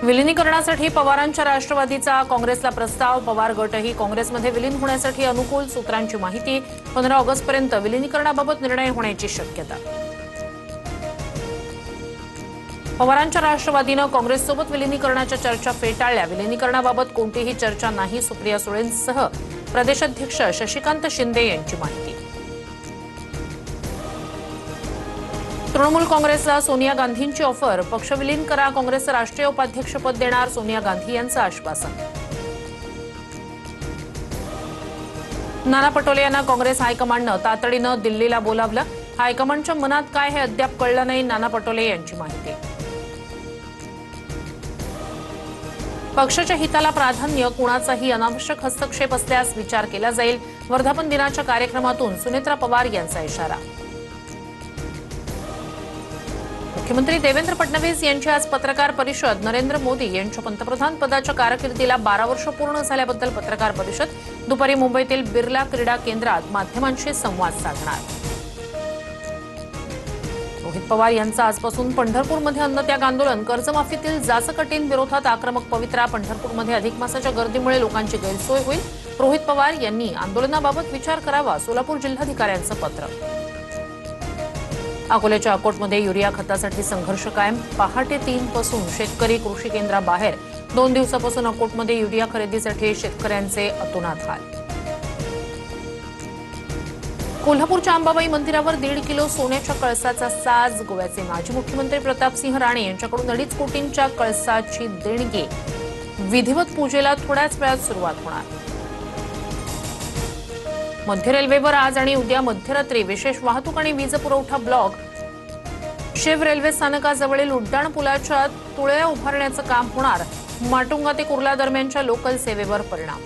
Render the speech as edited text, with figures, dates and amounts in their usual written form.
विलिनीकरणासाठी पवारांच्या राष्ट्रवादीचा काँग्रेसला प्रस्ताव। पवार गटही काँग्रेसमध्ये विलीन होण्यासाठी अनुकूल। सूत्रांची माहिती 15 ऑगस्टपर्यंत विलिनीकरणाबाबत निर्णय होण्याची शक्यता। पवारांच्या राष्ट्रवादीनं काँग्रेससोबत विलिनीकरणाच्या चर्चा फेटाळल्या। विलिनीकरणाबाबत कोणतीही चर्चा नाही, सुप्रिया सुळेंसह प्रदेशाध्यक्ष शशिकांत शिंदे यांची माहिती। तृणमूल काँग्रेसला सोनिया गांधींची ऑफर। पक्ष विलीन करा, काँग्रेसचं राष्ट्रीय उपाध्यक्षपद देणार, सोनिया गांधी यांचं आश्वासन। नाना पटोले यांना काँग्रेस हायकमांडनं तातडीनं दिल्लीला बोलावलं। हायकमांडच्या मनात काय हे अद्याप कळलं नाही, नाना पटोले यांची माहिती। पक्षाच्या हिताला प्राधान्य, कुणाचाही अनावश्यक हस्तक्षेप असल्यास विचार केला जाईल। वर्धापन दिनाच्या कार्यक्रमातून सुनेत्रा पवार यांचा इशारा। मुख्यमंत्री देवेंद्र फडणवीस यांची आज पत्रकार परिषद। नरेंद्र मोदी यांच्या पंतप्रधान पदाच्या कारकिर्दीला 12 वर्ष पूर्ण झाल्याबद्दल पत्रकार परिषद। दुपारी मुंबईतील बिर्ला क्रीडा केंद्रात माध्यमांशी संवाद साधणार। रोहित पवार यांचं आजपासून पंढरपूरमध्ये अन्नत्याग आंदोलन। कर्जमाफीतील जाचकटीं विरोधात आक्रमक पवित्रा। पंढरपूरमध्ये अधिक मासाच्या गर्दीमुळे लोकांची गैरसोय होईल। रोहित पवार यांनी आंदोलनाबाबत विचार करावा, सोलापूर जिल्हाधिकाऱ्यांचं पत्र। अकोल्याच्या अकोटमध्ये युरिया खतासाठी संघर्ष कायम। पहाटे 3 पासून शेतकरी कृषी केंद्राबाहेर। 2 दिवसापासून अकोटमध्ये युरिया खरेदीसाठी शेतकऱ्यांचे अतोनात हाल। कोल्हापूरच्या अंबाबाई मंदिरावर 1.5 किलो सोन्याच्या कळसाचा साज। गोव्याचे माजी मुख्यमंत्री प्रतापसिंह राणे यांच्याकडून 2.5 कोटींच्या कळसाची देणगी। विधिवत पूजेला थोड्याच वेळात सुरुवात होणार। मध्य रेल्वेवर आज आणि उद्या मध्यरात्री विशेष वाहतूक आणि वीज पुरवठा ब्लॉक। शिव रेल्वे स्थानकाजवळील उड्डाण पुलाच्या तुळया उभारण्याचं काम होणार। माटुंगा ते कुर्ला दरम्यानच्या लोकल सेवेवर परिणाम।